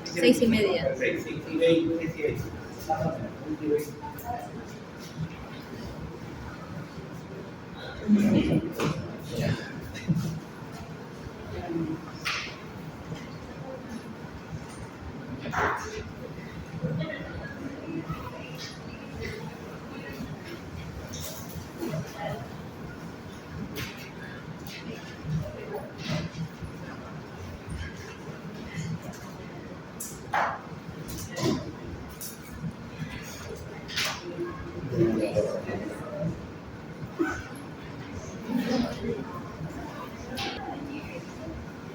Seis y media.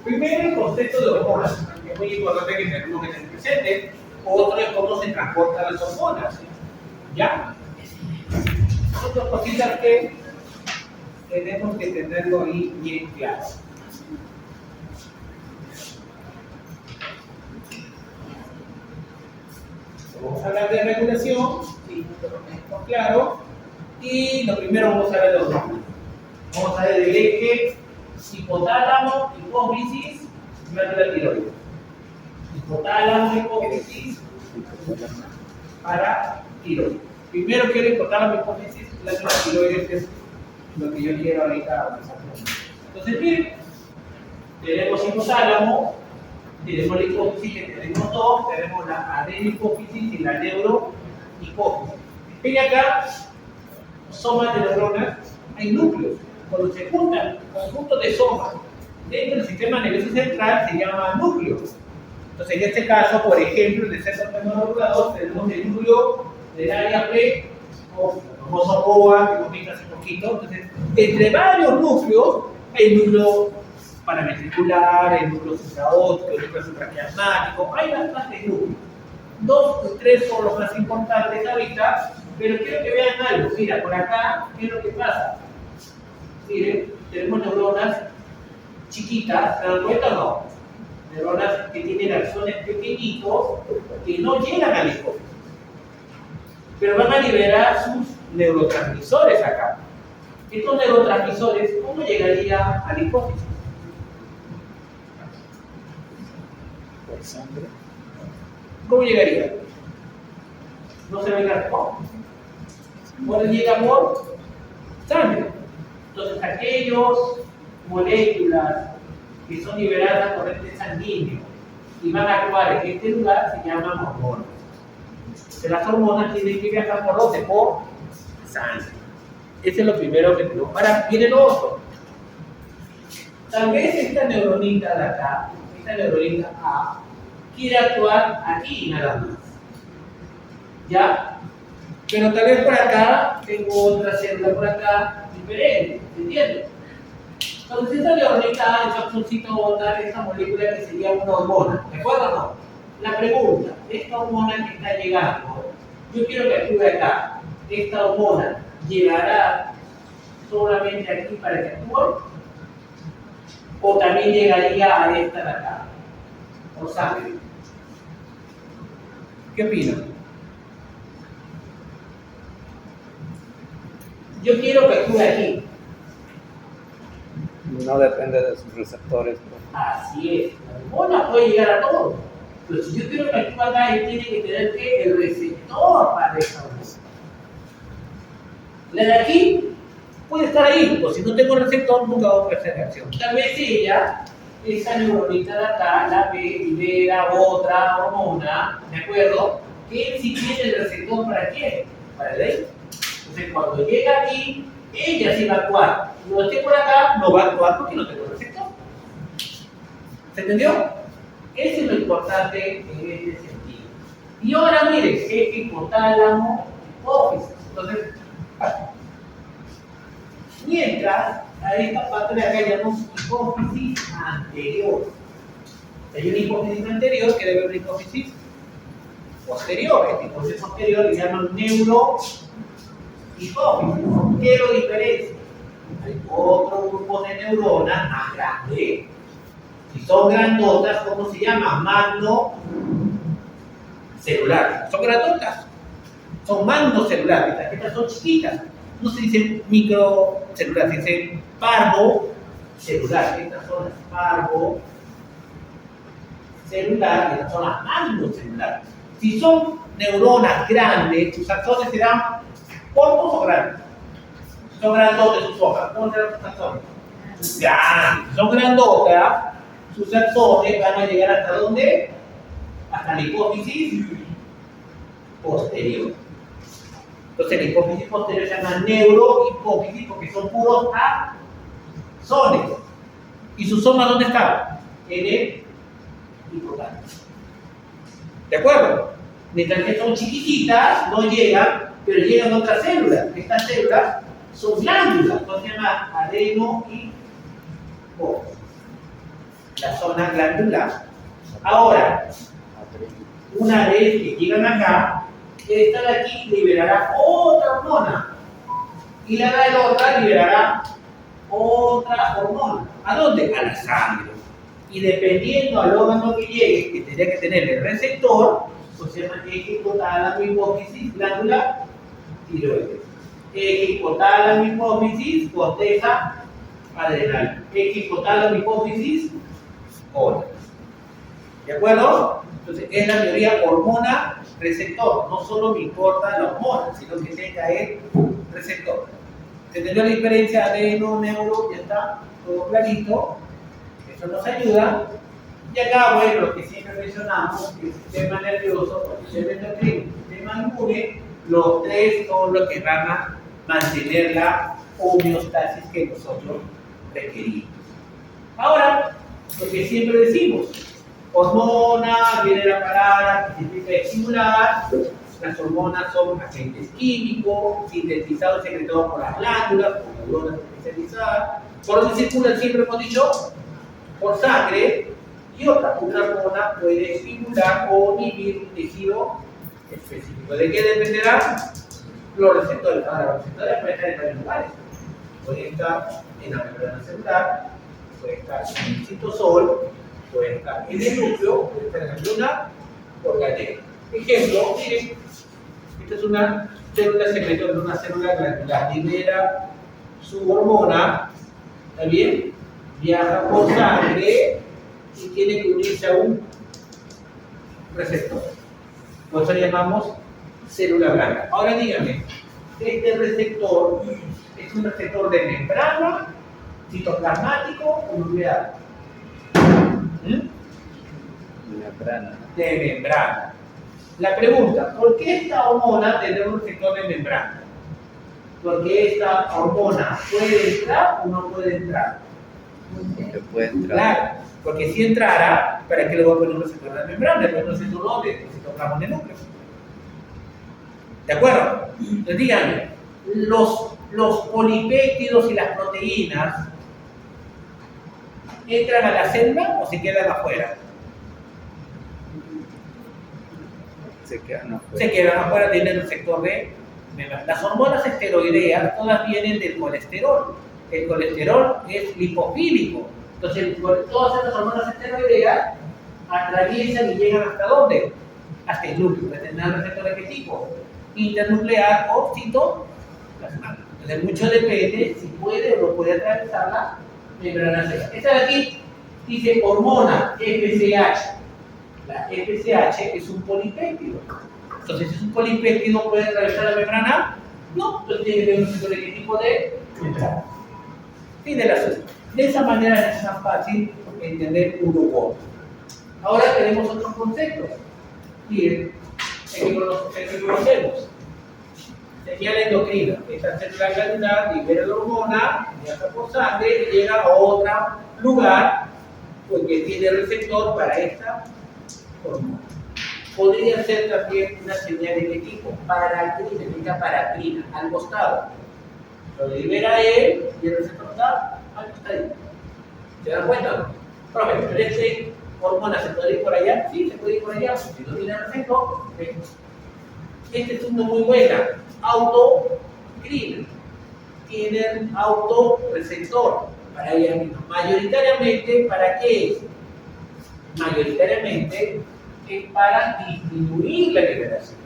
Primero, el concepto de hormonas, que es muy importante que tenemos que tener presente. Otro es cómo se transportan las hormonas. ¿Ya? Otras cositas que tenemos que tenerlo ahí bien claro. Vamos a hablar de regulación, sí, claro. Y lo primero vamos a ver de hormonas. Vamos a ver el eje hipotálamo, hipófisis, glándula tiroides. Hipotálamo, hipófisis, para tiroides. Primero quiero hipotálamo, hipófisis, glándula tiroides, que es lo que yo quiero ahorita empezar con. Entonces, miren, tenemos hipotálamo, tenemos la hipófisis, que tenemos dos, tenemos la adenihipófisis y la neurohipófisis. Miren acá, somas de neuronas, hay núcleos. Cuando se juntan conjuntos de somas dentro del sistema nervioso central se llama núcleo. Entonces, en este caso, por ejemplo, en el centro termoregulador tenemos el núcleo del área famoso COA, que comenta hace poquito. Entonces, entre varios núcleos hay núcleo paraventricular, hay núcleo supraóptico, hay núcleo supraquiasmático, hay bastantes núcleos. 2 o 3 son los más importantes ahorita, pero quiero que vean algo. Mira, por acá, ¿qué es lo que pasa? Miren, tenemos neuronas chiquitas, ¿se dan cuenta o no? Neuronas que tienen axones pequeñitos que no llegan al hipófisis, pero van a liberar sus neurotransmisores acá. Estos neurotransmisores, ¿cómo llegarían al hipófisis? Por sangre. ¿Cómo llegaría? No se venga por. ¿Cómo llega por? Sangre. Entonces, aquellas moléculas que son liberadas por corriente sanguíneo y van a actuar en este lugar se llaman hormonas. Entonces, las hormonas tienen que viajar por dónde? Por sangre. Eso es lo primero que tenemos. Ahora viene lo otro. Tal vez esta neuronita de acá, esta neuronita A, quiere actuar aquí nada más. ¿Ya? Pero tal vez por acá tengo otra célula por acá diferente, ¿entiendes? Entonces esta neuronita, el capsulcito va a botar esta molécula que sería una hormona, ¿de acuerdo o no? La pregunta, esta hormona que está llegando, yo quiero que actúe acá, ¿esta hormona llegará solamente aquí para que actúe? ¿O también llegaría a esta de acá? ¿O sangre? ¿Qué opinan? Yo quiero que actúe aquí. No depende de sus receptores. Así es. La hormona puede llegar a todo. Pero si yo quiero que actúe acá, él tiene que tener ¿qué? El receptor para esa hormona. La de aquí puede estar ahí, porque si no tengo receptor, nunca va a ofrecer reacción. Tal vez ella, esa neuronita de acá, la ve, libera otra hormona, ¿de acuerdo? Que él sí tiene el receptor para qué? Para el ahí. Entonces, cuando llega aquí, ella sí va a actuar. Cuando esté por acá, no va a actuar porque no tengo receptor. ¿Se entendió? Eso es lo importante en este sentido. Y ahora miren, eje hipotálamo, hipófisis. Entonces, mientras a esta parte de acá llamamos hipófisis anterior. Hay una hipófisis anterior que debe haber una hipófisis posterior. Esta hipófisis posterior le llaman neurohipófisis. ¿Qué lo diferencia? Hay otro grupo de neuronas más grande, Si son grandotas, ¿cómo se llama? Magno celular. Son grandotas. Son magno celular. Estas son chiquitas. No se dice microcelular, se dice parvo celular. Estas son las parvo celular y estas son las magno celular. Si son neuronas grandes, sus axones serán cortos o grandes. Si son grandotes sus hojas, ¿cómo serán sus axones? Grandes. Si son grandotas, sus axones van a llegar hasta ¿dónde? Hasta la hipófisis posterior. Entonces la hipófisis posterior se llama neurohipófisis porque son puros axones. ¿Y sus somas dónde están? En el hipotálamo. ¿De acuerdo? Mientras que son chiquititas, no llegan, pero llegan a otras células. Estas células son glándulas, entonces se llama adenohipófisis. La zona glandular. Ahora, una vez que llegan acá, esta de aquí liberará otra hormona. Y la de la otra liberará otra hormona. ¿A dónde? A la sangre. Y dependiendo al órgano que llegue, que tendría que tener el receptor, pues se llama eje hipotálamo hipófisis glándula tiroides. Eje hipotálamo hipófisis corteza adrenal. Eje hipotálamo hipófisis cola. ¿De acuerdo? Entonces es la teoría hormona receptor. No solo me importa la hormona, sino que tenga el receptor. ¿Se entendió la diferencia adeno, neuro? Ya está todo clarito. Eso nos ayuda. Y acá, bueno, lo que siempre mencionamos, el sistema nervioso, el sistema endocrino, el sistema inmune, los tres son los que van a mantener la homeostasis que nosotros requerimos. Ahora, lo que siempre decimos, hormona, viene la palabra que significa estimular. Las hormonas son agentes químicos, sintetizados y secretados por las glándulas, por neuronas especializadas. ¿Por dónde circulan? Siempre hemos dicho, por sangre. Y una hormona puede estimular o inhibir un tejido específico. ¿De qué dependerá? Los receptores. Ahora, los receptores pueden estar en varios lugares. Pueden estar en la membrana celular, puede estar en el citosol, puede estar en el núcleo, puede estar en la luna organela. Ejemplo, miren, esta es una célula secretora de una célula glandular, libera su hormona, ¿está bien? Viaja por sangre y tiene que unirse a un receptor. Por eso llamamos célula blanca. Ahora díganme, este receptor es un receptor de membrana, citoplasmático o nuclear. Membrana. De membrana. La pregunta, ¿por qué esta hormona tendrá un receptor de membrana? Porque esta hormona puede entrar o no puede entrar. Que puede entrar. Claro, porque si entrara, ¿para qué le voy a poner un receptor de membrana? Pues no se dónde, el citoplasma de núcleo. ¿De acuerdo? Entonces díganme, los polipéptidos y las proteínas ¿entran a la célula o se quedan afuera? Se quedan afuera. Se quedan afuera, tienen el sector de membrana. Las hormonas esteroideas todas vienen del colesterol. El colesterol es lipofílico. Entonces, todas estas hormonas esteroideas atraviesan y llegan ¿hasta dónde? Hasta el núcleo. ¿Tendrán receptor de qué tipo? Internuclear o citoplasmático. Entonces, mucho depende si puede o no puede atravesar la membrana celular. Esta de aquí dice hormona FSH. La FSH es un polipéptido. Entonces, si es un polipéptido, ¿puede atravesar la membrana? No, entonces tiene que tener un receptor de qué tipo de membrana. Fin del asunto. De esa manera es más fácil entender uno u otro. Ahora tenemos otros conceptos. Miren, el que conocemos. Señal endocrina. Esta célula glandular libera la hormona, viaja por sangre y llega a otro lugar porque tiene receptor para esta hormona. Podría ser también una señal de qué tipo, paracrina, significa paracrina, al costado. Lo libera él y el receptor está al costado. ¿Se dan cuenta o no? Profe, pero esta hormona se puede ir por allá, sí, se puede ir por allá, si no tiene receptor, este es uno muy buena, autocrina. Tienen autorreceptor para ella misma. Mayoritariamente, ¿para qué es? mayoritariamente es para disminuir la liberación.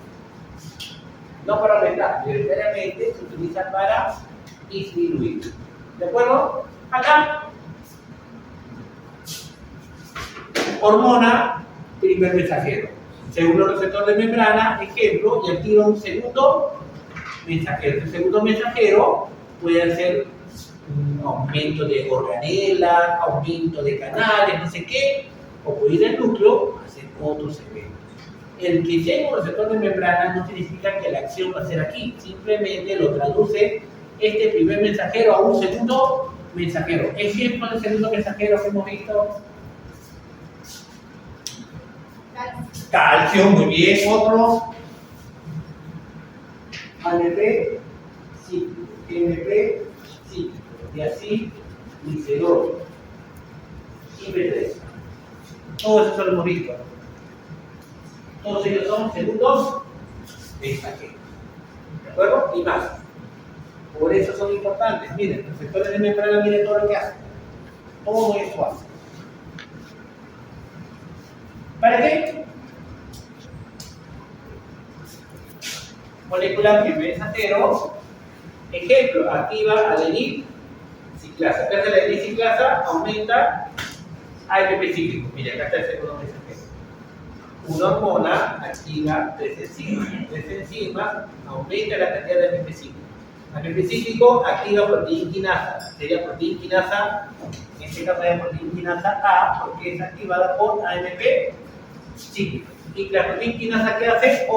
No para aumentar, mayoritariamente se utiliza para disminuir. ¿De acuerdo? Acá, hormona primer mensajero. Segundo receptor de membrana, ejemplo, y activa un segundo mensajero. El segundo mensajero puede hacer un aumento de organela, aumento de canales, no sé qué, o puede ir al núcleo a hacer otros eventos. El que tenga un receptor de membrana no significa que la acción va a ser aquí, simplemente lo traduce este primer mensajero a un segundo mensajero. Ejemplo del segundo mensajero que hemos visto. Calcio, muy bien. Otros. ANP, sí. MP, sí. Y así, glicerol. Y B3. Todo eso lo hemos visto. Todos ellos son segundos mensajeros. ¿De acuerdo? Y más. Por eso son importantes. Miren, los receptores de membrana, miren todo lo que hacen. Todo eso hace. ¿Para qué? Molécula primer mensajero. Ejemplo, activa adenil ciclasa. Acá está la adenil ciclasa, aumenta AMP cíclico. Mira, acá está el segundo mensajero. Una hormona activa tres enzimas. Tres enzimas aumenta la cantidad de AMP cíclico. AMP cíclico activa proteína quinasa. Sería proteína quinasa, en este caso es proteína quinasa A, porque es activada por AMP cíclico. Y la proteína quinasa que hace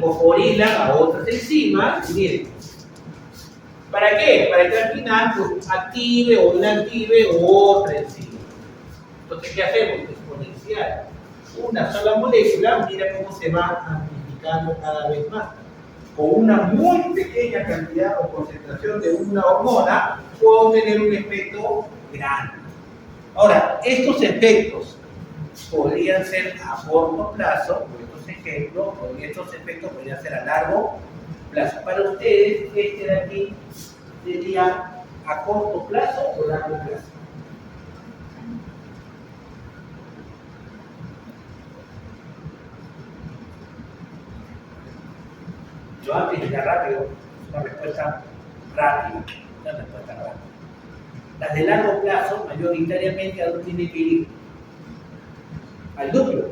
fosforilan a otras enzimas. Miren, ¿para qué? Para que al final pues, active o inactive otra enzima. Entonces, ¿qué hacemos? Exponencial. Una sola molécula, mira cómo se va amplificando cada vez más. Con una muy pequeña cantidad o concentración de una hormona, puedo tener un efecto grande. Ahora, estos efectos podrían ser a corto plazo, por estos ejemplos, o estos efectos podrían ser a largo plazo. Para ustedes, este de aquí sería a corto plazo o largo plazo. Yo antes de ir rápido, una respuesta rápida, Las de largo plazo, mayoritariamente, ¿a dónde tiene que ir? Al núcleo.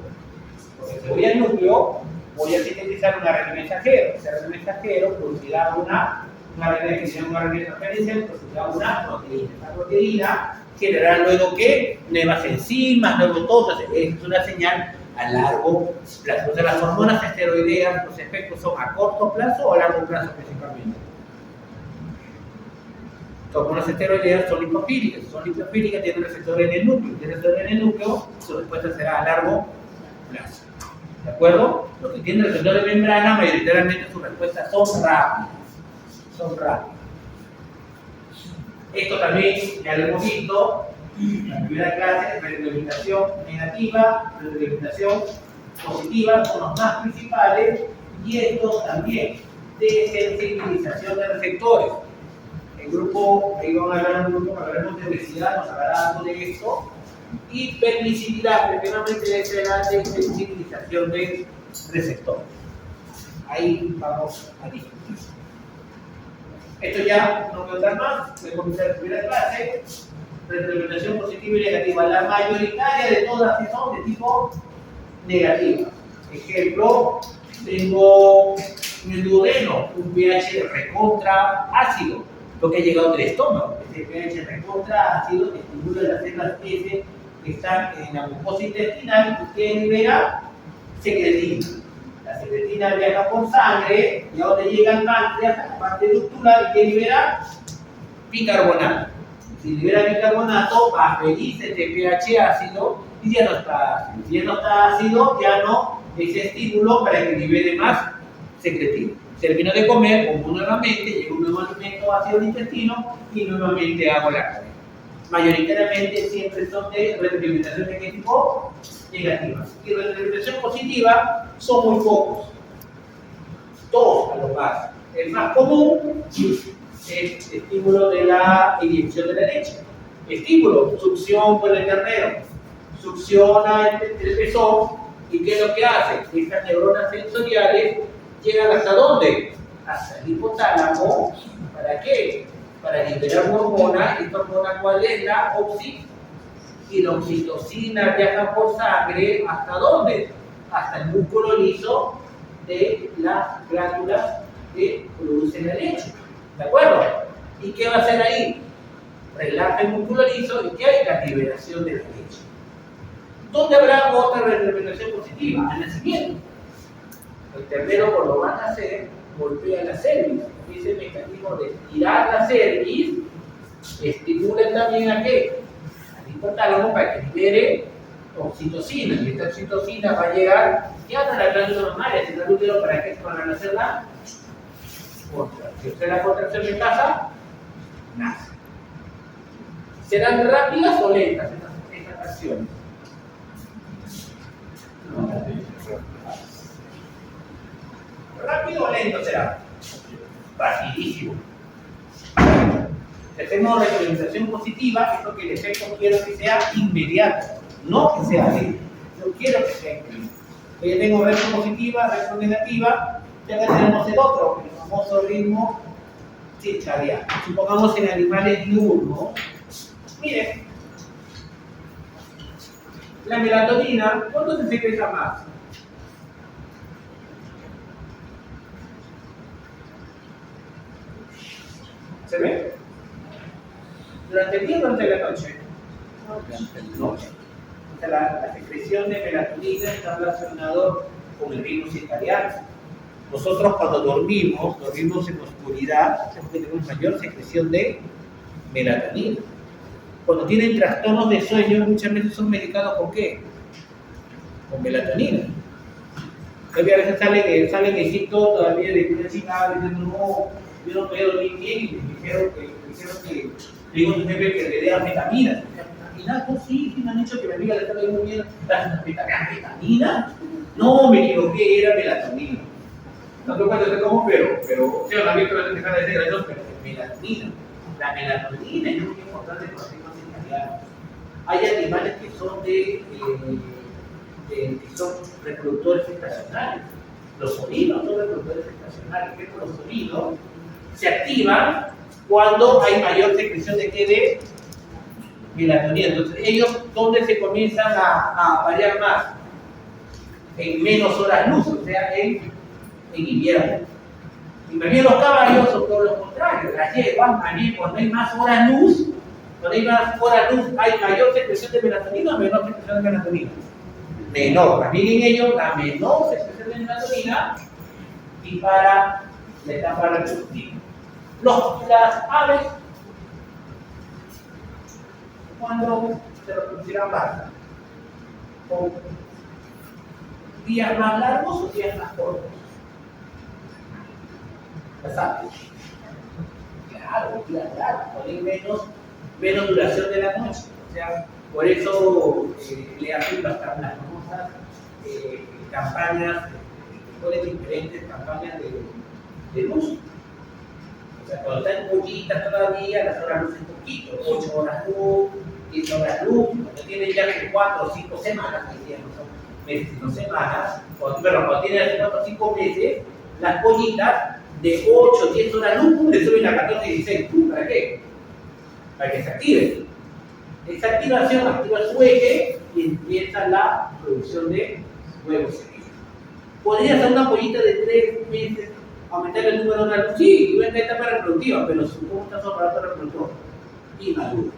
Porque si voy al núcleo, voy a sintetizar una RNA mensajero. Ese RNA mensajero producirá una RNA que se llama una RNA transferencial, producirá una proteína. Esa proteína generará luego ¿qué? Nuevas enzimas, nuevos todo. Es una señal a largo plazo. Entonces, las hormonas esteroideas, los efectos son a corto plazo o a largo plazo principalmente. Las hormonas esteroideas son lipofílicas, tienen receptores en el núcleo. Tienen receptores en el núcleo, su respuesta será a largo plazo. ¿De acuerdo? Los que tienen receptores de membrana, mayoritariamente sus respuestas son rápidas. Esto también ya lo hemos visto en la primera clase: retroalimentación negativa, retroalimentación positiva, son los más principales, y estos también de sensibilización de receptores. El grupo, ahí vamos a hablar un grupo, hablaremos de obesidad, nos hablará algo de esto, y permisividad, primeramente de de sensibilización de receptores. Ahí vamos a discutir. Esto ya no voy a dar más, voy a comenzar la primera clase. Retroalimentación positiva y negativa. La mayoritaria de todas son de tipo negativa. Ejemplo, tengo en el duodeno un pH recontra ácido, lo que ha llegado del estómago. Este pH recontra ácido estimula las células S que están en la mucosa intestinal y que libera secretina. La secretina viaja por sangre y a donde llega el páncreas, a la parte ductular, y que libera bicarbonato. Si libera bicarbonato, va feliz este pH ácido y ya no está ácido. Si ya no está ácido, ya no es estímulo para que libere más secretina. Termino de comer, como nuevamente, llega un nuevo alimento ácido al intestino y nuevamente hago la cadena. Mayoritariamente siempre son de retroalimentación de qué tipo? Negativa. Y retroalimentación positiva son muy pocos. Dos a lo más. El más común es estímulo de la inyección de la leche. Estímulo, succión por el ternero. succiona el pezón, ¿y qué es lo que hace? Estas neuronas sensoriales llegan ¿hasta dónde? Hasta el hipotálamo. ¿Para qué? Para liberar una hormona. ¿Esta hormona cuál es? La oxitocina. Y la oxitocina viaja por sangre ¿hasta dónde? Hasta el músculo liso de las glándulas que producen la leche. ¿De acuerdo? ¿Y qué va a hacer ahí? Relaja el músculo liso y ¿qué hay? La liberación de la leche. ¿Dónde habrá otra retroalimentación positiva? Al nacimiento. El ternero, por lo van a hacer, golpea la cervix. Ese mecanismo de estirar la cervix estimula también a qué? Al hipotálamo para que libere oxitocina. Y esta oxitocina va a llegar ya a la glándula mamaria, si el útero para qué? Para hacer la contracción. Si la contracción en casa, nace. ¿Serán rápidas o lentas estas acciones? ¿Rápido o lento será? Rapidísimo. Si hacemos retroalimentación positiva, es porque el efecto quiero que sea inmediato, no que sea lento. Yo quiero que sea inmediato. Ya tengo retro positiva, retro negativa, ya tenemos el otro, el famoso ritmo circadiano. Supongamos en animales diurnos. Miren, la melatonina, ¿cuándo se secreta más? ¿Se ve? ¿Durante el día o durante la noche? Noche. O sea, la secreción de melatonina está relacionado con el ritmo circadiano. Nosotros cuando dormimos en oscuridad, tenemos mayor secreción de melatonina. Cuando tienen trastornos de sueño, muchas veces son medicados ¿con qué? Con melatonina. A veces salen escritos todavía de una chica diciendo, no, yo no puedo dormir bien, y me dijeron que digo a tu jefe que le dé anfetaminas. ¿Anfetaminas? Sí, me han dicho que mi amiga le está viendo bien las anfetaminas. No, me equivoqué, era melatonina. No te cuento cómo, pero sí, la vi que va a dejar de decir eso, pero es melatonina. La melatonina es muy importante para los ritmos circadianos. Hay animales que son que son reproductores estacionales. Los sonidos son reproductores estacionales. Que los sonidos se activan cuando hay mayor secreción de ¿qué? De melatonina. Entonces, ellos, ¿dónde se comienzan a variar más? En menos horas luz, o sea, en invierno. Y también los caballos son todo lo contrario. Las yeguas, también cuando hay más horas luz, hay mayor secreción de melatonina o menor secreción de melatonina. Menor. También en ellos, la menor secreción de melatonina y para la etapa reproductiva. Las aves, cuando se reproducirán más, con días más largos o días más cortos. Las aves. Claro, días largos, con menos duración de la noche. O sea, por eso le hacen las famosas campañas, ponen diferentes campañas de luz. O sea, cuando están pollitas todavía, las horas luz un poquito, 8 horas luz, 10 horas luz, cuando tienen ya 4 o 5 semanas, que no son meses sino semanas, cuando tienen 4 o 5 meses, las pollitas de 8 o 10 horas luz, le suben a 14 y 16. ¿Para qué? Para que se active. Esa activación activa su eje y empieza la producción de huevos seguidos. ¿Podría ser una pollita de 3 meses aumentar el número de horas luz? Sí, y en etapa reproductiva, pero supongo que está su aparato reproductor inmaduro.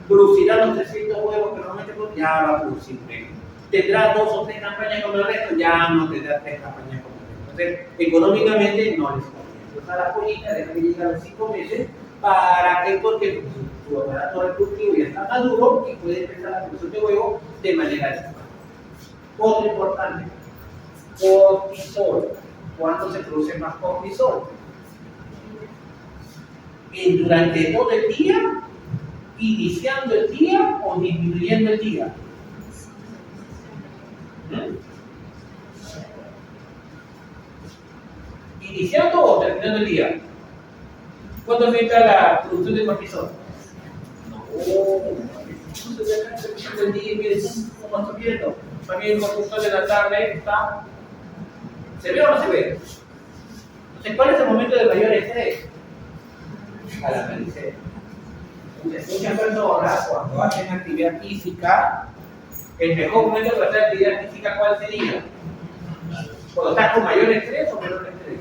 ¿Producirá los 300 huevos que normalmente ya va a producir menos? ¿Tendrá 2 o 3 campañas como el resto? Ya no tendrá 3 campañas como el resto. Entonces, económicamente no les conviene. Entonces, a la pollita deja que llegue a los 5 meses para que, porque su aparato reproductivo ya está maduro y puede empezar la producción de huevos de manera adecuada. Otro importante, cortisol. ¿Cuándo se produce más cortisol? ¿Durante todo el día? ¿Iniciando el día o disminuyendo el día? ¿Iniciando o terminando el día? ¿Cuándo aumenta la producción de cortisol? No, Entonces, de acá se del día, mire, ¿cómo está viendo? También el conductor de la tarde está. ¿Se ve o no se ve? Entonces, ¿cuál es el momento de mayor estrés? Al amanecer. Entonces, muchas personas, cuando hacen actividad física, el mejor momento para hacer actividad física, ¿cuál sería? Cuando estás con mayor estrés o menor estrés.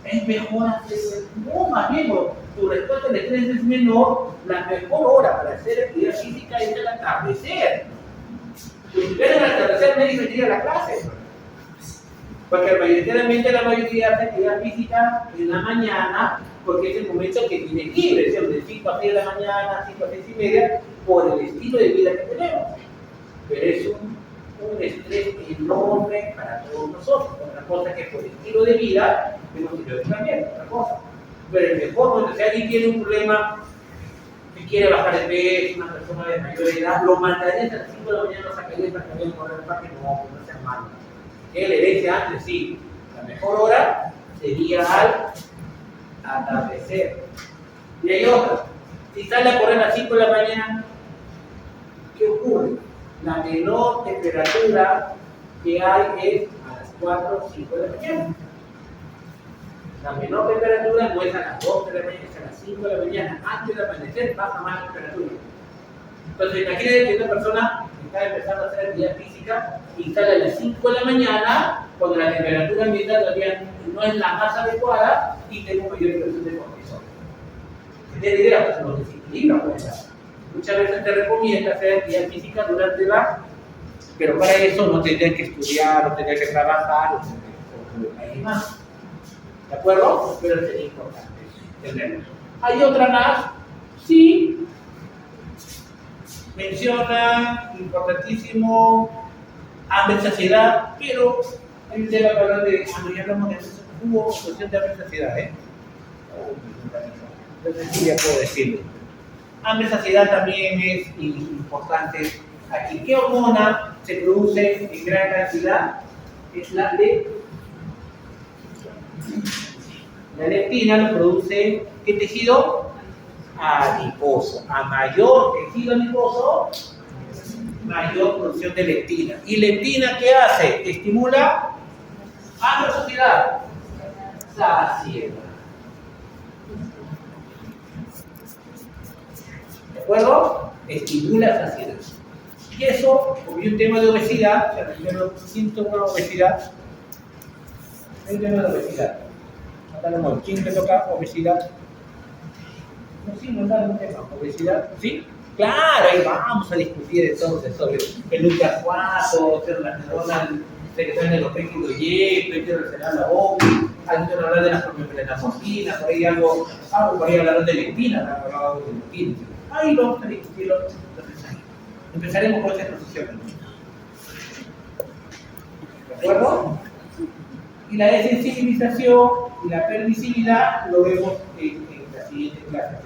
Es mejor hacer, no, más bien, tu respuesta al estrés es menor, la mejor hora para hacer actividad física es el atardecer. Si ven el atardecer, nadie se tira a la clase. Porque mayoritariamente la mayoría hace actividad física en la mañana, porque es el momento que tiene libre, ¿sí? De 5 a 6 de la mañana, 5 a 6 y media, por el estilo de vida que tenemos. Pero es un estrés enorme para todos nosotros. Otra cosa que por el estilo de vida hemos tenido que cambiar, otra cosa. Pero el mejor momento, si alguien tiene un problema que quiere bajar de peso, una persona de mayor edad, lo mandaría a las 5 de la mañana, lo sacaría para que vayan a correr al parque, no sean malos. Él le decía antes, sí, la mejor hora sería al atardecer. Y hay otra, si sale a correr a las 5 de la mañana, ¿qué ocurre? La menor temperatura que hay es a las 4 o 5 de la mañana. La menor temperatura no es a las 2 de la mañana, es a las 5 de la mañana. Antes de amanecer baja más la temperatura. Entonces, imagínate que una persona está empezando a hacer actividad física y sale a las 5 de la mañana, cuando la temperatura ambiental todavía no es la más adecuada y tengo mayor presión de cortisol. ¿Tienes idea? Pues nos desequilibra, pues. Muchas veces te recomienda hacer actividad física durante la, pero para eso no tendrías que estudiar, no tendrías que trabajar, o hay más. ¿De acuerdo? Pero sería importante tenerlo. Hay otra más, sí, menciona, importantísimo, hambre y saciedad, pero hay un tema que hablar de, cuando ya hablamos de eso, hubo cuestión de hambre y saciedad, entonces sí, ya puedo decirlo. Hambre y saciedad también es importante aquí. ¿Qué hormona se produce en gran cantidad? Es la leptina. La leptina lo produce, ¿qué tejido? Adiposo. A mayor tejido adiposo, mayor producción de leptina. ¿Y leptina qué hace? Estimula hambre o saciedad. Saciedad. ¿De acuerdo? Estimula saciedad. Y eso, como hay un tema de obesidad, se refiere a los síntomas de obesidad. Hay un tema de obesidad. ¿Quién te toca obesidad? No, sí, no es un tema. ¿Obesidad? ¿Sí? Claro, ahí vamos a discutir entonces sobre el ultracuato, terlaterona, que traen el opéquido y quiero reservar la boca, hay que hablar de las propioplenamorfinas, por ahí algo, por ahí hablar de leptina, de leptina. Ahí vamos a discutirlo. Empezaremos con esa exposición. ¿De acuerdo? Y la desensibilización y la permisividad lo vemos en la siguiente clase.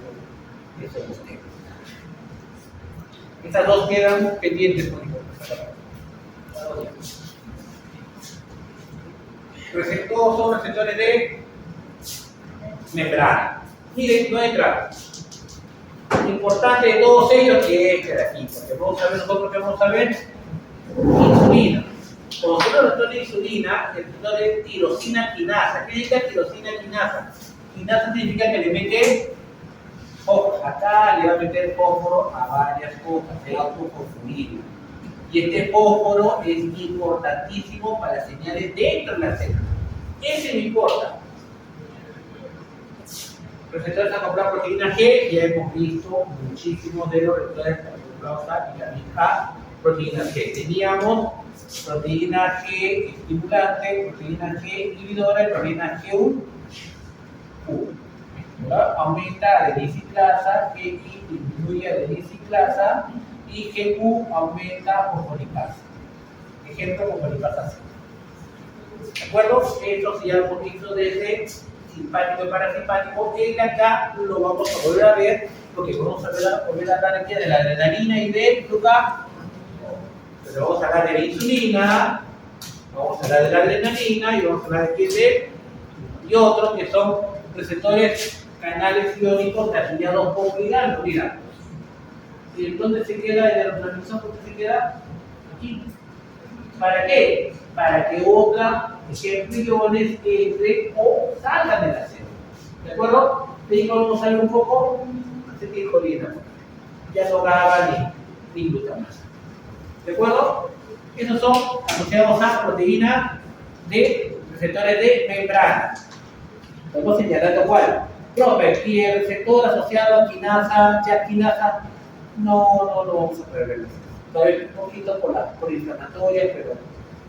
Eso es usted. Estas dos quedan pendientes por Todos son receptores de membrana. Miren, no entra. Lo importante de todos ellos es este de aquí, porque vamos a ver nosotros que vamos a ver insulina. Como son los receptores de insulina, el receptor es tirosina quinasa. ¿Qué significa tirosina quinasa? Quinasa significa que le mete fósforo. Acá le va a meter fósforo a varias cosas, se va a autoconsumir. Y este fósforo es importantísimo para las señales dentro de la célula. Ese no importa. Receptores a comprar proteína G, ya hemos visto muchísimos de los receptores acostumbrados a vitamina A, proteína G. Teníamos proteína G estimulante, proteína G inhibidora y proteína G1. Aumenta adenisiclasa, GI disminuye adenisiclasa y GQ aumenta fosfolipasa. Ejemplo, fosfolipasa C. ¿De acuerdo? Esto ya lo hemos visto desde simpático y parasimpático. En acá lo vamos a volver a ver porque vamos a volver a hablar aquí de la adrenalina y del glutamato. Pero vamos a hablar de la insulina, vamos a hablar de la adrenalina y vamos a hablar aquí de y otros que son receptores canales iónicos afiliados por ligandos. Mira, ¿Y dónde se queda el neurotransmisor? ¿Dónde se queda? Aquí. ¿Para qué? Para que otra iones entre o salgan de la célula. ¿De acuerdo? De ahí vamos a ver un poco acetilcolina. Ya no GABA ni glutamasa. ¿De acuerdo? Esos son asociados a proteínas de receptores de membrana. Estamos señalando cuál. Proper, y el receptor asociado a quinasa, quinasa, no vamos a poder verlo. Todavía un poquito por inflamatoria, pero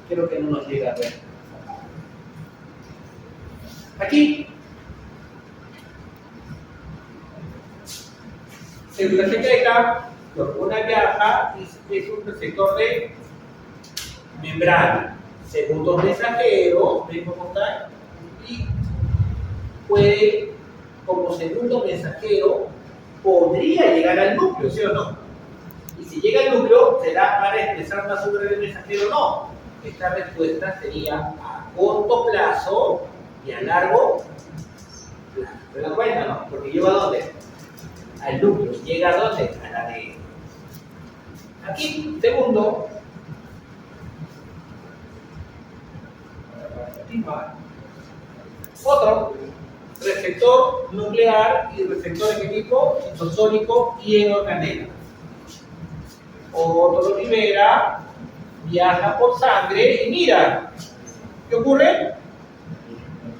creo que no nos llega a ver. Aquí, célula secreta, la hormona viaja y es un receptor de membrana. Segundo mensajero, ¿ven cómo está? Y puede, como segundo mensajero, podría llegar al núcleo, ¿sí o no? Y si llega al núcleo, será para expresar una sobre del mensajero o no. Esta respuesta sería a corto plazo y a largo plazo. ¿Se dan cuenta, no? Porque lleva a dónde? Al núcleo. ¿Llega a dónde? Al ADN. Aquí, segundo. Otro receptor nuclear y receptor de qué tipo? Citosólico y hidrocanela. Otro lo libera, viaja por sangre y mira, ¿qué ocurre?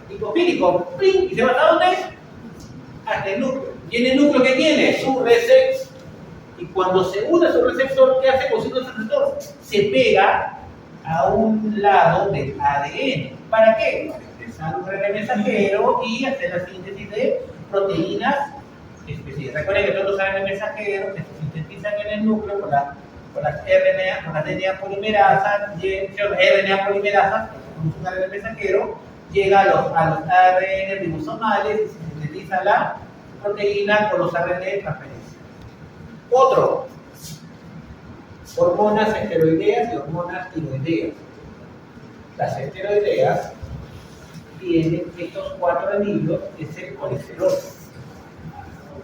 Lipofílico, y se va hasta dónde? Hasta el núcleo. ¿Y en el núcleo qué tiene? Su receptor. Y cuando se une a su receptor, ¿qué hace con su receptor? Se pega a un lado del ADN. ¿Para qué? Para expresar un RNA mensajero y hacer la síntesis de proteínas específicas. Recuerden que todos los ARN mensajeros que se sintetizan en el núcleo con las RNA, con las DNA polimerasas, RNA polimerasas, un ARN mensajero, llega a los ARN ribosomales y se sintetiza la proteína con los ARN de transferencia. Otro, hormonas esteroideas y hormonas tiroideas. Las esteroideas tienen estos cuatro anillos, que es el colesterol.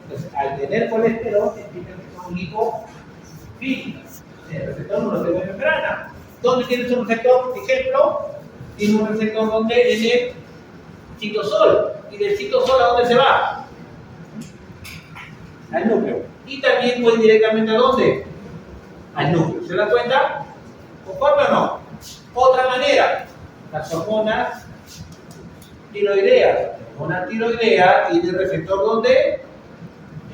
Entonces, al tener colesterol, significa que son lipofílicas. El receptor no lo tiene en membrana. ¿Dónde tiene su receptor? Por ejemplo, tiene un receptor donde en el citosol. ¿Y del citosol a dónde se va? Al núcleo. Y también puede ir directamente a dónde? Al núcleo. ¿Se da cuenta? ¿Conforme o no? Otra manera, las hormonas tiroideas. La hormona tiroidea tiene el receptor donde?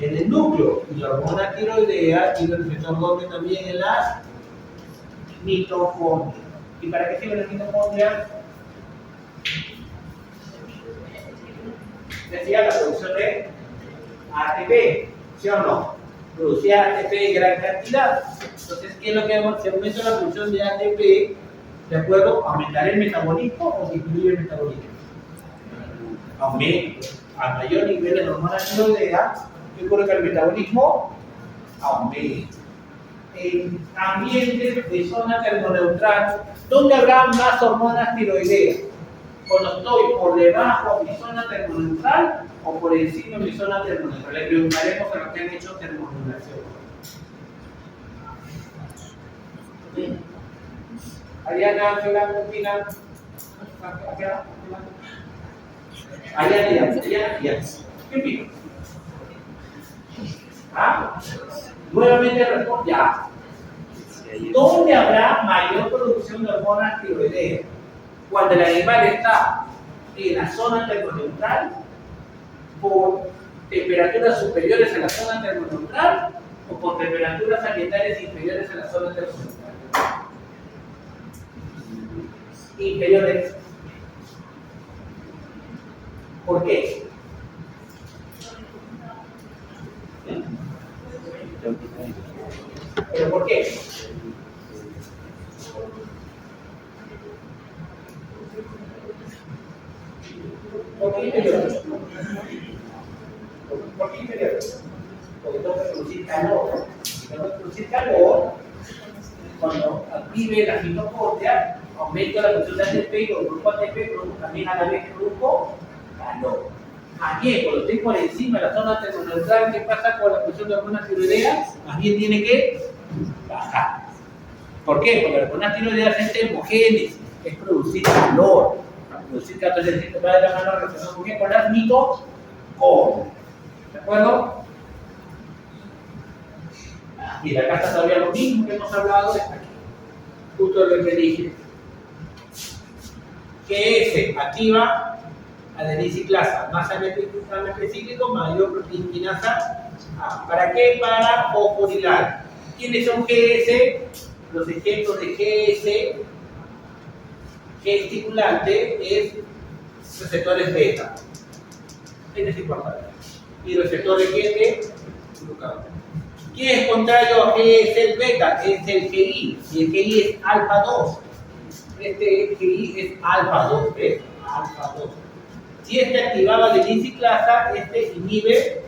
En el núcleo. Y la hormona tiroidea tiene el receptor donde también en las mitocondrias. ¿Y para qué sirven las mitocondrias? Decía la producción de ATP, ¿sí o no? Producía ATP en gran cantidad. Entonces, ¿qué es lo que hacemos? Se aumenta la producción de ATP, ¿de acuerdo? ¿Aumentar el metabolismo o disminuir el metabolismo? Aumenta. A mayor nivel de hormona tiroidea, ¿qué ocurre con el metabolismo? Aumenta. En ambientes de zona termoneutral, ¿dónde habrá más hormonas tiroideas? Cuando estoy por debajo de mi zona termoneutral o por encima de mi zona termoneutral. Le preguntaremos a los que han hecho termomodulación. Ariana, Ángela, Cristina. Ariana, ¿qué opina? ¿Ah? Nuevamente responde ya. ¿Dónde habrá mayor producción de hormonas tiroideas? Cuando el animal está en la zona termoneutral, por temperaturas superiores a la zona termoneutral o por temperaturas ambientales inferiores a la zona termoneutral. Inferiores. ¿Por qué? ¿Pero por qué? ¿Por qué inferiores? ¿Por qué inferiores? Porque tengo que producir calor. Si tengo que producir calor, cuando active la mitocondria, aumento la producción de ATP y el grupo ATP produce también a la vez que produjo calor. Más bien, cuando esté por encima de la zona termoneutral, ¿qué pasa con la producción de hormonas tiroideas? Más bien tiene que bajar. ¿Por qué? Porque la hormona tiroidea es termogénesis, es producir calor. Para producir calor, entonces va de la mano relacionado con qué? Con las mitocondrias. ¿De acuerdo? Mira, acá está todavía lo mismo que hemos hablado, está aquí. Justo lo que dije. Que se activa adenisiclasa, más específico, mayor proteinquinasa A. ¿Para qué? Para fosforilar. ¿Quiénes son GS? Los ejemplos de GS, G estimulante, es receptores beta. Este es importante. Y receptores GT, glucagón. ¿Quién es contrario a GS el beta? Es el GI. Y el GI es alfa 2. Este GI es alfa 2, ¿ves? Alfa 2. Si este activaba adenisiclasa, este inhibe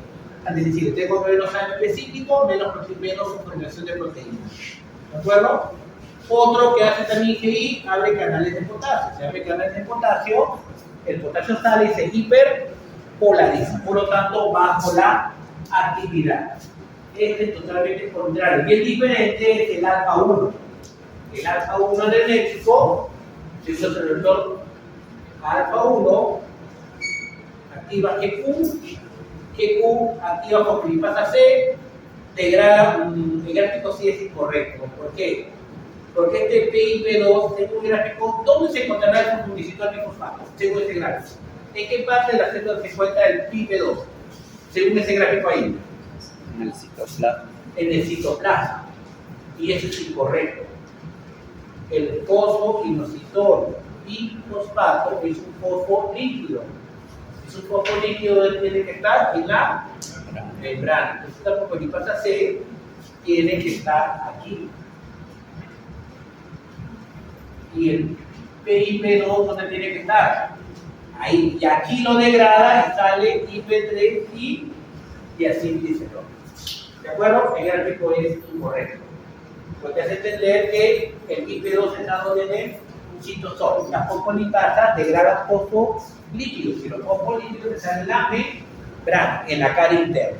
adenisiclasa. Tengo menos daño específico, menos conformación de proteínas. ¿De acuerdo? Otro que hace también GI, abre canales de potasio. Si abre canales de potasio, el potasio sale y se hiperpolariza. Por lo tanto, bajo la actividad. Este es totalmente contrario. Y el diferente es el alfa 1. El alfa 1 energético, si es el receptor alfa 1, activa GQ activa fosfolipasa C, degrada, el gráfico sí es incorrecto. ¿Por qué? Porque este PIP2 es un gráfico, ¿dónde se encontrará el fosfolicitor bifosfato? Según este gráfico. ¿En qué parte de la célula se encuentra el PIP2? Según ese gráfico ahí. En el citoplasma. En el citoplasma. Y eso es incorrecto. El fosfoinositol bifosfato es un fosfolíquido. Es un fosfolíquido que tiene que estar en la membrana. Entonces, la fosfolipasa C tiene que estar aquí. Y el PIP2, ¿dónde tiene que estar? Ahí. Y aquí lo degrada y sale IP3 y así dice. ¿De acuerdo? El gráfico es incorrecto. Lo que hace entender que el IP2 está donde en un citosol. La fosfolipasa degrada fosfolíquidos y los fosfolíquidos están en la membrana, en la cara interna.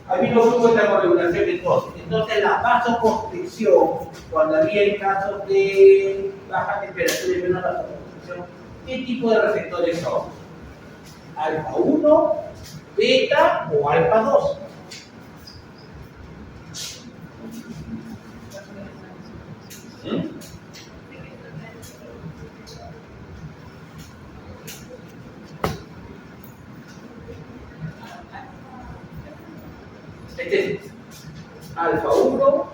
Había un grupo de termorregulación entonces. Entonces, la vasoconstricción, cuando había casos de baja temperatura y menos vasoconstricción, ¿qué tipo de receptores son? Alfa 1, beta o alfa 2. Este es alfa 1,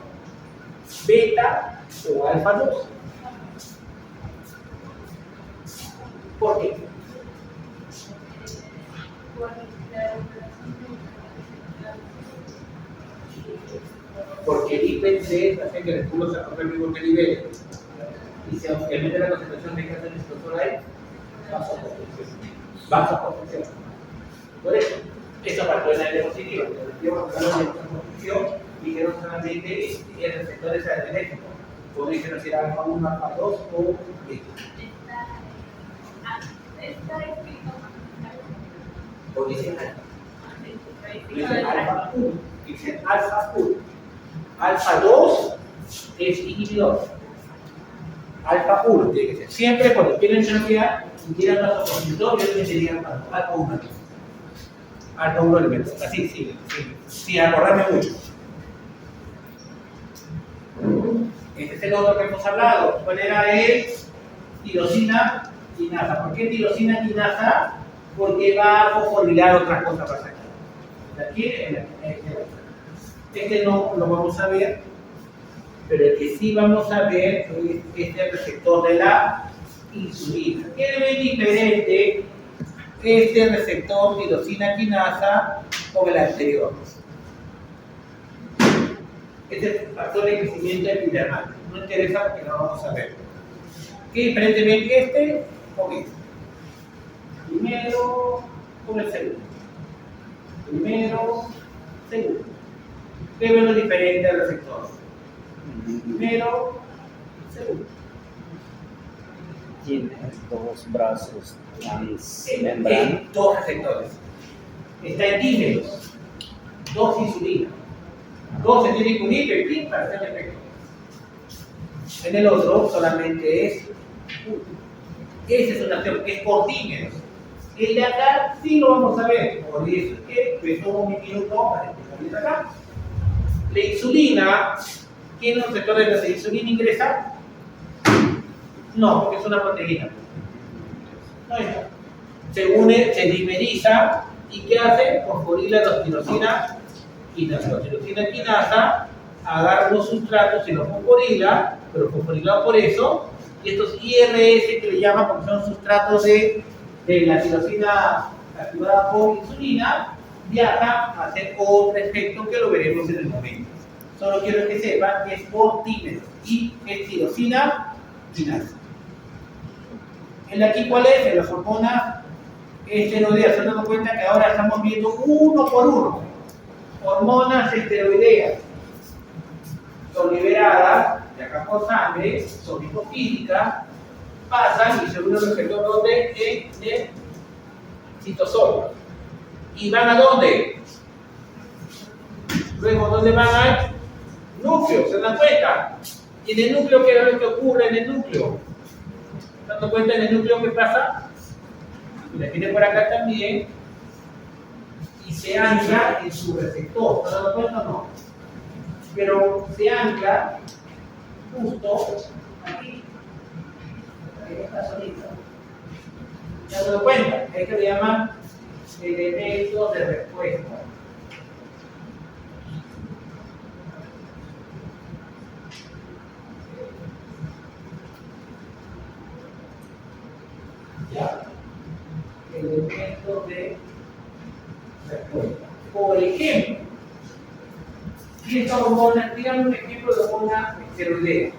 beta o alfa 2. ¿Por qué? Porque el IP3 hace que el escudo se rompa el mismo nivel. Y se aumenta la concentración de gas en el escroto ahí, vasoconstricción. Por eso, esa parte de la L positiva. Yo dijeron solamente el receptor es eléctrico. Como dijeron si era alfa 1, alfa 2 o beta. O dicen alfa. Dicen alfa 1. Dicen alfa 1. Alfa 2 es inhibidor. Alfa 1 tiene que ser. Siempre cuando quieren terapia y quieran vasoconstrictor, yo les diría alfa 1. Alfa 1 elementos. Así, sí. Sin acordarme mucho. Este es el otro que hemos hablado. ¿Cuál era el tirosina quinasa? ¿Por qué tirosina quinasa? Porque va a fosforilar otras cosas para sacar. Aquí, este no lo vamos a ver, pero el que sí vamos a ver es este receptor de la insulina. ¿Qué es diferente este receptor tirosina quinasa con el anterior? Este es el factor de crecimiento epidermal. No interesa porque no lo vamos a ver. ¿Qué diferente ven este con este? Primero con el segundo. Primero, segundo. ¿Qué ven lo diferente del receptor? Primero, segundo. tiene dos brazos transmembranos. Dos receptores. Está en dímeros. Dos insulinas. Dos se tienen que unir peptín para hacer efecto. En el otro solamente es uno. Esa es una acción que es por dímeros. El de acá sí lo vamos a ver. Por eso es que me tomo un minuto para explicarles acá. La insulina, ¿tiene un receptor de la insulina ingresa? No, porque es una proteína. No está. Se une, se dimeriza y ¿qué hace? Fosforila la tirosina quinasa. La tirosina quinasa agarra los sustratos y los fosforila, pero fosforilado por eso, y estos IRS que le llaman porque son sustratos de la tirosina activada por insulina, viaja a hacer otro efecto que lo veremos en el momento. Solo quiero que sepan que es por dímeros y es tirosina quinasa. ¿El de aquí cuál es? En las hormonas esteroideas. Se han dado cuenta que ahora estamos viendo uno por uno. Hormonas esteroideas. Son liberadas de acá por sangre, son lipofílicas, pasan y se unen al receptor donde en el citosol. ¿Y van a dónde? Luego, ¿dónde van al núcleo? ¿Se dan cuenta? ¿Y en el núcleo qué es lo que ocurre en el núcleo? ¿Se dan cuenta en el núcleo qué pasa? Y la tiene por acá también. Y se ancla en su receptor. ¿Se dan cuenta o no? Pero se ancla justo aquí. Ahí está solito. ¿Se dan cuenta? Es que le llaman elementos de respuesta. ¿Ya? Elementos de respuesta. Por ejemplo, si esta hormona, díganme un ejemplo de hormona esteroidea,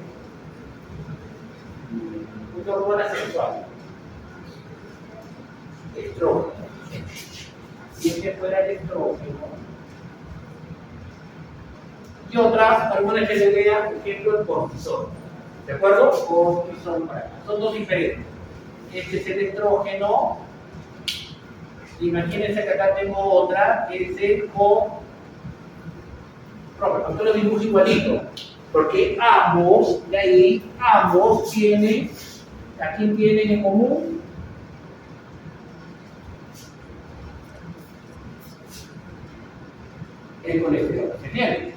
una hormona sexual, estrógeno. Si este fuera el estrógeno, y otra hormona esteroidea, por ejemplo, el cortisol. ¿De acuerdo? Cortisol para acá. Son dos diferentes. Este es el estrógeno. Imagínense que acá tengo otra, que es el coprofeno. Esto lo dibujo igualito, porque ambos, de ahí, ambos tienen, ¿a quién tienen en común? El colesterol. ¿Se entiende?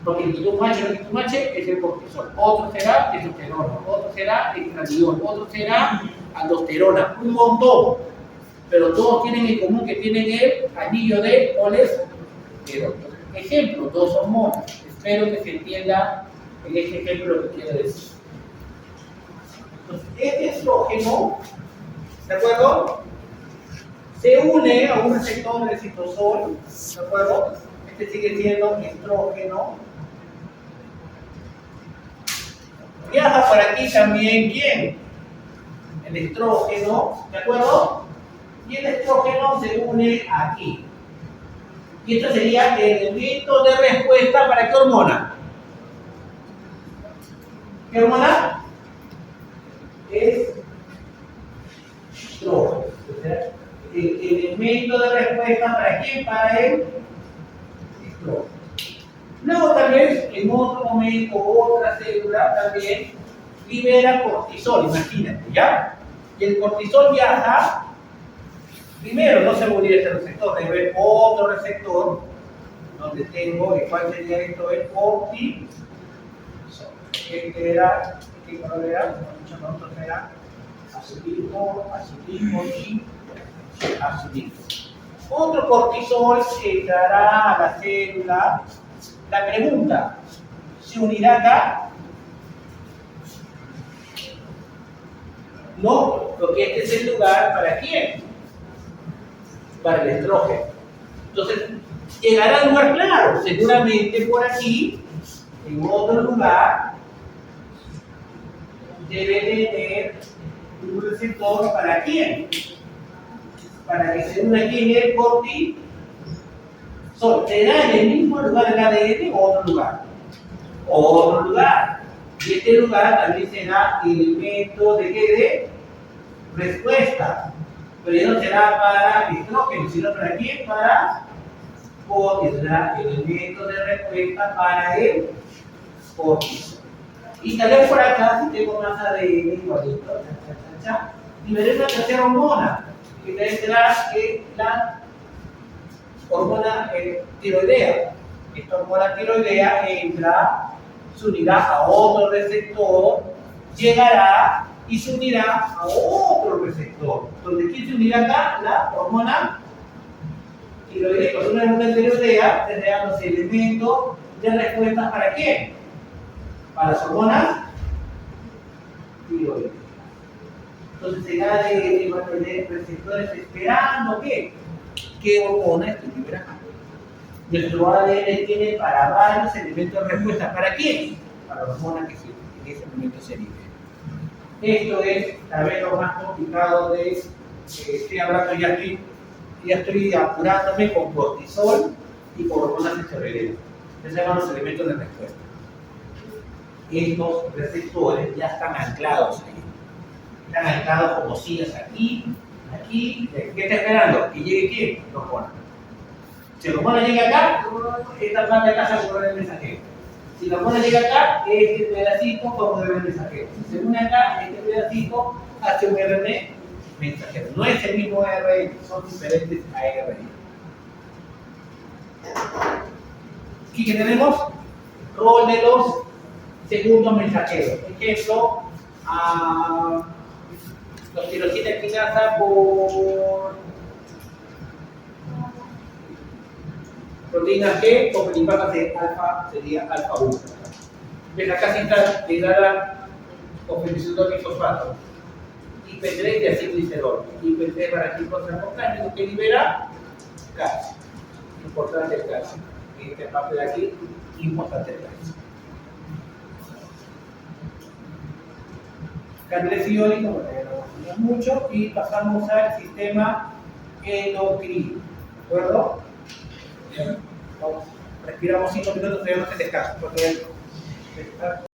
Porque el quitumache es el cortisol, otro será testosterona, otro será estradiol, otro será aldosterona, un montón. Pero todos tienen en común que tienen el anillo de colesterol. Ejemplo, dos hormonas. Espero que se entienda en este ejemplo lo que quiero decir. Entonces, este estrógeno, ¿de acuerdo? Se une a un receptor del citosol, ¿de acuerdo? Este sigue siendo estrógeno. Viaja por aquí también, ¿quién? El estrógeno, ¿de acuerdo? Y el estrógeno se une aquí. Y esto sería el elemento de respuesta para qué hormona. ¿Qué hormona? Es estrógeno. El elemento de respuesta para quién? Para el estrógeno. Luego tal vez en otro momento otra célula también libera cortisol, imagínate, ¿ya? Y el cortisol viaja, primero no se va a unir este receptor, debe haber otro receptor donde tengo, ¿y cuál sería esto? El cortisol. Este era, ¿qué color era? Muchos otros era azulismo y azulismo. Otro cortisol entrará a la célula. La pregunta, ¿se unirá acá? No, porque este es el lugar ¿para quién? Para el estrógeno. Entonces, llegará al lugar claro, seguramente por aquí, en otro lugar, debe tener un receptor ¿para quién? Para que se una aquí en el cortisol. ¿Será en el mismo lugar del ADN o otro lugar? Otro lugar. Y este lugar también será elemento de qué? respuesta. Pero ya no será para estrógeno, sino para quién, para cortisol. Será elemento de respuesta para el cortisol. Y tal vez por acá, si tengo más ADN igualito, y veré una tercera hormona, que será la hormona tiroidea. Esta hormona tiroidea entra, se unirá a otro receptor, llegará y se unirá a otro receptor. Entonces, ¿quién se unirá acá? La hormona tiroidea. Con una hormona tiroidea tendrá los elementos de respuesta para quién? Para las hormonas tiroideas. Entonces será de receptores esperando ¿qué hormona estoy liberando? Nuestro ADN tiene para varios elementos de respuesta. ¿Para quién? Para la hormona que en ese momento se libera. Esto es tal vez lo más complicado de estoy hablando, ya estoy apurándome con cortisol y con hormonas esteroideas. Esos se llaman los elementos de respuesta. Estos receptores ya están anclados ahí. Están anclados como sillas aquí. ¿Qué está esperando? ¿Que llegue quién? La hormona. Si la hormona llega acá, esta parte de acá se vuelve el mensajero. Si la hormona llega acá, este pedacito forma el mensajero. Si se une acá, este pedacito hace un RNA mensajero. No es el mismo ARN, son diferentes ARN. Aquí que tenemos rol de los segundos mensajeros. Ejemplo, los tirosina quinasa por proteína G, con principal de alfa sería alfa 1. ¿Ves? Acá se está ligada cofenicilol y fosfato. IP3 de acilglicerol. IP3 para glicosarcoclámico que libera calcio. Importante el calcio. Esta parte de aquí, importante el calcio. Canales iónicos, bueno, ya no vamos mucho, y pasamos al sistema endocrino. ¿De acuerdo? Bien. Vamos. Respiramos 5 minutos, tenemos el descanso.